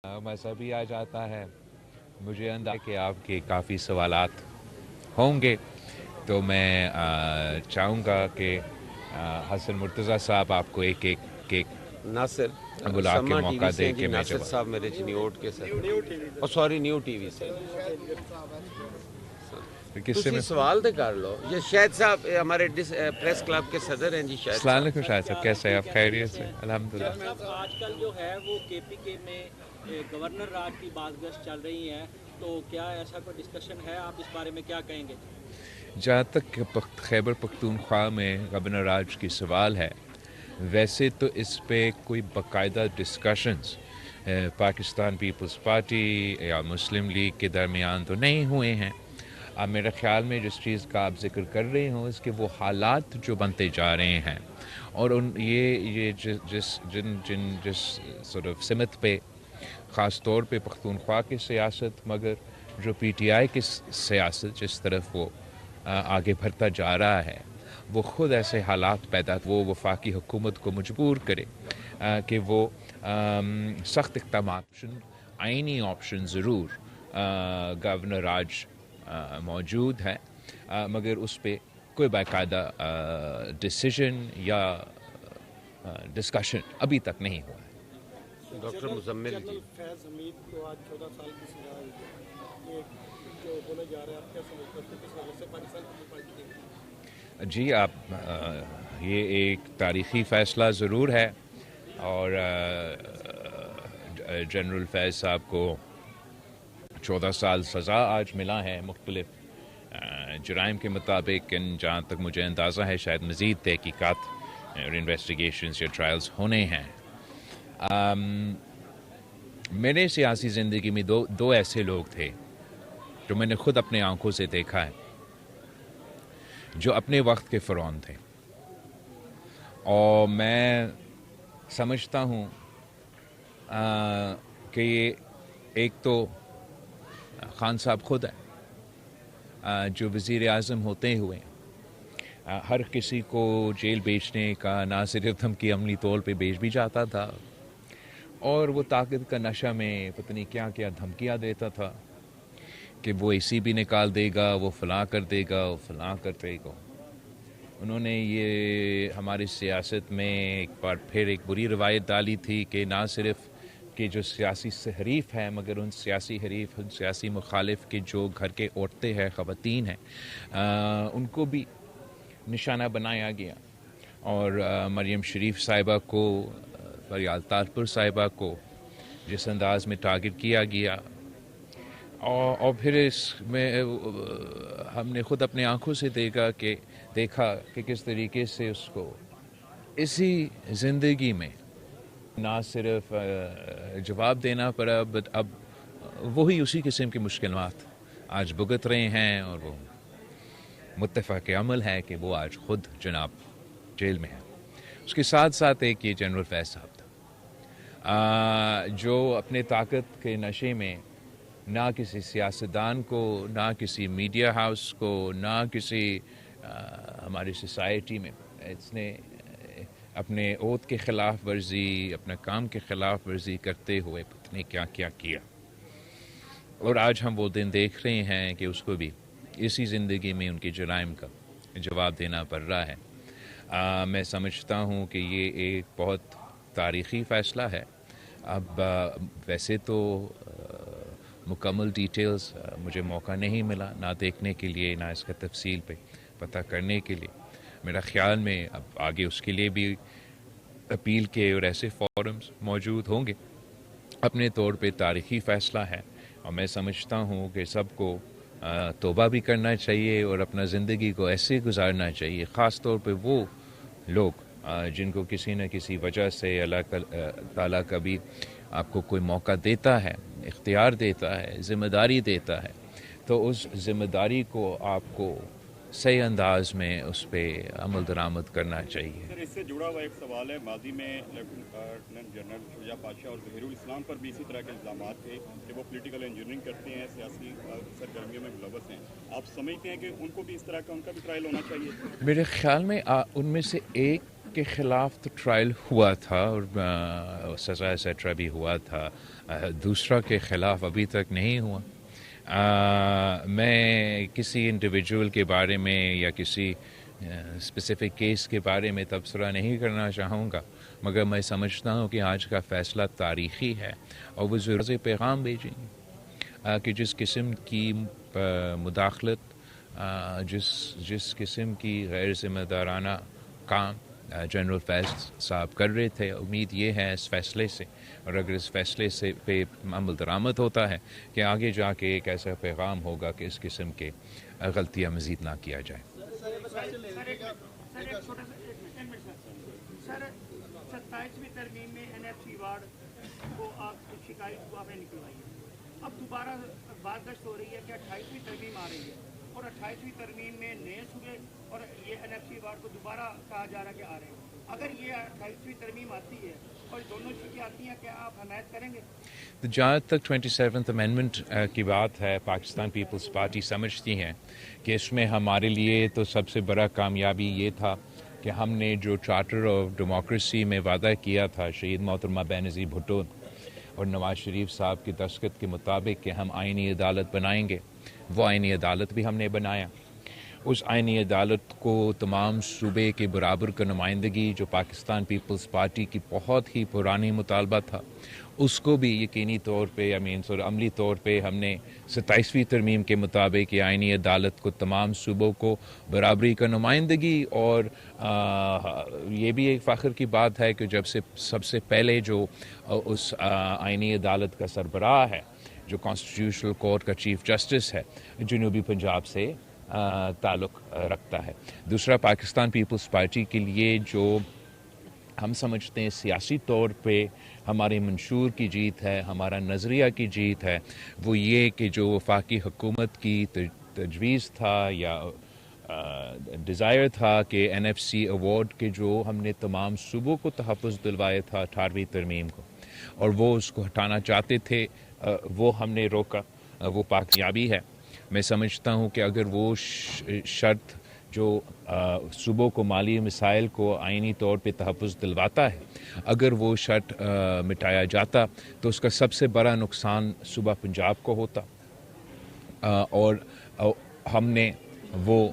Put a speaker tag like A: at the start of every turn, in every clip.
A: مذہبی آ جاتا ہے. مجھے اندازہ ہے کہ آپ کے کافی سوالات ہوں گے، تو میں چاہوں گا کہ حسن مرتضیٰ صاحب آپ کو ایک
B: ناصر
A: بلا کے
B: سما ٹی
A: موقع
B: وی سے
A: دے
B: ہیں جی،
A: کہ میں
B: ناصر
A: جواب.
B: صاحب میرے چنیوٹ کے سر، سوری نیو ٹی وی سے.
A: کس سے
B: تسی
A: میں
B: سوال تو کر لو. یہ شاہد صاحب ہمارے پریس کلب کے صدر ہیں جی. شاہد
A: السلام
B: صاحب
A: علیکم شاہد صاحب، کیسے ہیں آپ؟ خیریت سے؟ الحمدللہ.
C: صاحب آج کل جو ہے وہ کے پی کے میں گورنر راج کی بات گشت چل رہی ہے، تو کیا ایسا کوئی ڈسکشن ہے؟ آپ اس بارے میں کیا کہیں گے؟
A: جہاں تک خیبر پختونخوا میں گورنر راج کی سوال ہے، ویسے تو اس پہ کوئی باقاعدہ ڈسکشنز پاکستان پیپلز پارٹی یا مسلم لیگ کے درمیان تو نہیں ہوئے ہیں. میرے خیال میں جس چیز کا آپ ذکر کر رہے ہوں اس کے وہ حالات جو بنتے جا رہے ہیں، اور یہ جس sort of سمت پہ خاص طور پہ پختونخوا کی سیاست، مگر جو پی ٹی آئی کی سیاست جس طرف وہ آگے بڑھتا جا رہا ہے، وہ خود ایسے حالات وہ وفاقی حکومت کو مجبور کرے کہ وہ سخت اقدامات، آئینی آپشن ضرور گورنر راج موجود ہے، مگر اس پہ کوئی باقاعدہ ڈیسیژن یا ڈسکشن ابھی تک نہیں ہوا ہے.
B: ڈاکٹر مزمل جی.
D: فیض حمید کو آج 14 سال کی سزا ہوئی ہے، یہ جو بولا جا رہا ہے، آپ کیا سمجھتے ہیں کس وجہ سے پاکستان کی پارٹی کے؟
A: جی یہ ایک تاریخی فیصلہ ضرور ہے، اور جنرل فیض صاحب کو 14 سال سزا آج ملا ہے مختلف جرائم کے مطابق. جہاں تک مجھے اندازہ ہے شاید مزید تحقیقات اور انویسٹیگیشنز یا ٹرائلز ہونے ہیں. میرے سیاسی زندگی میں دو ایسے لوگ تھے جو میں نے خود اپنے آنکھوں سے دیکھا ہے، جو اپنے وقت کے فرعون تھے، اور میں سمجھتا ہوں کہ یہ ایک تو خان صاحب خود ہے، جو وزیر اعظم ہوتے ہوئے ہر کسی کو جیل بیچنے کا نہ صرف دھمکی عملی طور پہ بیچ بھی جاتا تھا، اور وہ طاقت کا نشہ میں پتہ نہیں کیا کیا دھمکیاں دیتا تھا کہ وہ اے سی بھی نکال دے گا، وہ فلاں کر دے گا، وہ فلاں کر دے گا. انہوں نے یہ ہماری سیاست میں ایک بار پھر ایک بری روایت ڈالی تھی کہ نہ صرف کہ جو سیاسی حریف ہیں، مگر ان سیاسی مخالف کے جو گھر کے عورتیں ہیں، خواتین ہیں، ان کو بھی نشانہ بنایا گیا. اور مریم شریف صاحبہ کو، فریال طاہرپور صاحبہ کو جس انداز میں ٹارگٹ کیا گیا، اور پھر اس میں ہم نے خود اپنے آنکھوں سے دیکھا کہ کس طریقے سے اس کو اسی زندگی میں نہ صرف جواب دینا پڑا، بٹ اب وہی اسی قسم کی مشکلات آج بھگت رہے ہیں، اور وہ متفق عمل ہے کہ وہ آج خود جناب جیل میں ہے. اس کے ساتھ ساتھ ایک یہ جنرل فیض صاحب تھا، جو اپنے طاقت کے نشے میں نہ کسی سیاستدان کو، نہ کسی میڈیا ہاؤس کو، نہ کسی ہماری سوسائٹی میں، اس نے اپنے عہد کے خلاف ورزی، اپنے کام کے خلاف ورزی کرتے ہوئے پتہ نہیں کیا کیا کیا. اور آج ہم وہ دن دیکھ رہے ہیں کہ اس کو بھی اسی زندگی میں ان کے جرائم کا جواب دینا پڑ رہا ہے. میں سمجھتا ہوں کہ یہ ایک بہت تاریخی فیصلہ ہے. اب ویسے تو مکمل ڈیٹیلز مجھے موقع نہیں ملا نہ دیکھنے کے لیے، نہ اس کا تفصیل پہ پتہ کرنے کے لیے. میرا خیال میں اب آگے اس کے لیے بھی اپیل کے اور ایسے فورمز موجود ہوں گے. اپنے طور پہ تاریخی فیصلہ ہے، اور میں سمجھتا ہوں کہ سب کو توبہ بھی کرنا چاہیے اور اپنا زندگی کو ایسے گزارنا چاہیے، خاص طور پہ وہ لوگ جن کو کسی نہ کسی وجہ سے اللہ تعالیٰ کبھی آپ کو کوئی موقع دیتا ہے، اختیار دیتا ہے، ذمہ داری دیتا ہے، تو اس ذمہ داری کو آپ کو صحیح انداز میں اس پہ عمل درآمد کرنا چاہیے.
E: سر اس سے جڑا ہوا ایک سوال ہے، ماضی میں لیفٹیننٹ جنرل شجاع پاشا اور ظہیر الاسلام پر بھی اسی طرح کے الزامات تھے کہ وہ پولیٹیکل انجینئرنگ کرتے ہیں، سیاسی سرگرمیوں میں ملوث ہیں. آپ سمجھتے ہیں کہ ان کو بھی اس طرح کا ان کا بھی ٹرائل ہونا چاہیے؟
A: میرے خیال میں ان میں سے ایک کے خلاف تو ٹرائل ہوا تھا اور سزا ایسیٹرا بھی ہوا تھا. دوسرا کے خلاف ابھی تک نہیں ہوا. میں کسی انڈیویجول کے بارے میں یا کسی اسپیسیفک کیس کے بارے میں تبصرہ نہیں کرنا چاہوں گا، مگر میں سمجھتا ہوں کہ آج کا فیصلہ تاریخی ہے اور وہ ضرور پیغام بھیجیں گے کہ جس قسم کی مداخلت، جس قسم کی غیر ذمہ دارانہ کام جنرل فیض صاحب کر رہے تھے، امید یہ ہے اس فیصلے سے، اور اگر اس فیصلے سے پہ عمل درآمد ہوتا ہے کہ آگے جا کے ایک ایسا پیغام ہوگا کہ اس قسم کے غلطیاں مزید نہ کیا جائے.
F: سر 27ویں ترمیم میں NFC وارڈ کو آپ شکایت کو آپ نے نکلوائی ہے، اب دوبارہ بازگشت ہو رہی ہے کہ 28ویں ترمیم آ رہی ہے اور 28ویں ترمیم میں نئے صوبے اور یہ NFC وارڈ کو دوبارہ کہا جا رہا ہے کہ آ رہے ہیں. اگر یہ 28ویں ترمیم آتی ہے اور دونوں چیزیں آتی ہیں، کیا آپ حمایت کریں گے؟
A: جہاں تک 27th امینڈمنٹ کی بات ہے، پاکستان پیپلز پارٹی سمجھتی ہیں کہ اس میں ہمارے لیے تو سب سے بڑا کامیابی یہ تھا کہ ہم نے جو چارٹر آف ڈیموکریسی میں وعدہ کیا تھا شہید محترمہ بینظیر بھٹو اور نواز شریف صاحب کے دستخط کے مطابق کہ ہم آئینی عدالت بنائیں گے، وہ آئینی عدالت بھی ہم نے بنایا. اس آئینی عدالت کو تمام صوبے کے برابر کا نمائندگی جو پاکستان پیپلز پارٹی کی بہت ہی پرانی مطالبہ تھا، اس کو بھی یقینی طور پہ عملی طور پہ ہم نے 27ویں ترمیم کے مطابق یہ آئینی عدالت کو تمام صوبوں کو برابری کا نمائندگی. اور یہ بھی ایک فخر کی بات ہے کہ جب سے سب سے پہلے جو اس آئینی عدالت کا سربراہ ہے، جو کانسٹیٹیوشنل کورٹ کا چیف جسٹس ہے، جنوبی پنجاب سے تعلق رکھتا ہے. دوسرا، پاکستان پیپلز پارٹی کے لیے جو ہم سمجھتے ہیں سیاسی طور پہ ہمارے منشور کی جیت ہے، ہمارا نظریہ کی جیت ہے، وہ یہ کہ جو وفاقی حکومت کی تجویز تھا یا ڈیزائر تھا کہ NFC ایوارڈ کے جو ہم نے تمام صوبوں کو تحفظ دلوایا تھا 18ویں ترمیم کو، اور وہ اس کو ہٹانا چاہتے تھے، وہ ہم نے روکا، وہ کامیابی ہے. میں سمجھتا ہوں کہ اگر وہ شرط جو صوبوں کو مالی مسائل کو آئینی طور پہ تحفظ دلواتا ہے، اگر وہ شرط مٹایا جاتا تو اس کا سب سے بڑا نقصان صوبہ پنجاب کو ہوتا، اور ہم نے وہ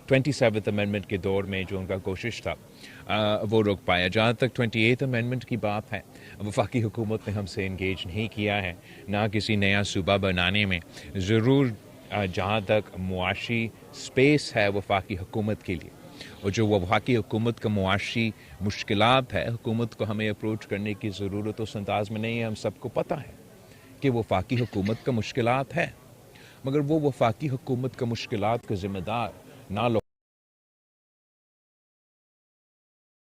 A: 27th امینڈمنٹ کے دور میں جو ان کا کوشش تھا وہ روک پایا. جہاں تک 28th امینڈمنٹ کی بات ہے، وفاقی حکومت نے ہم سے انگیج نہیں کیا ہے، نہ کسی نیا صوبہ بنانے میں. ضرور جہاں تک معاشی سپیس ہے وفاقی حکومت کے لیے، اور جو وفاقی حکومت کا معاشی مشکلات ہے، حکومت کو ہمیں اپروچ کرنے کی ضرورت اس انداز میں نہیں ہے. ہم سب کو پتہ ہے کہ وفاقی حکومت کا مشکلات ہے، مگر وہ وفاقی حکومت کا مشکلات کا ذمہ دار نہ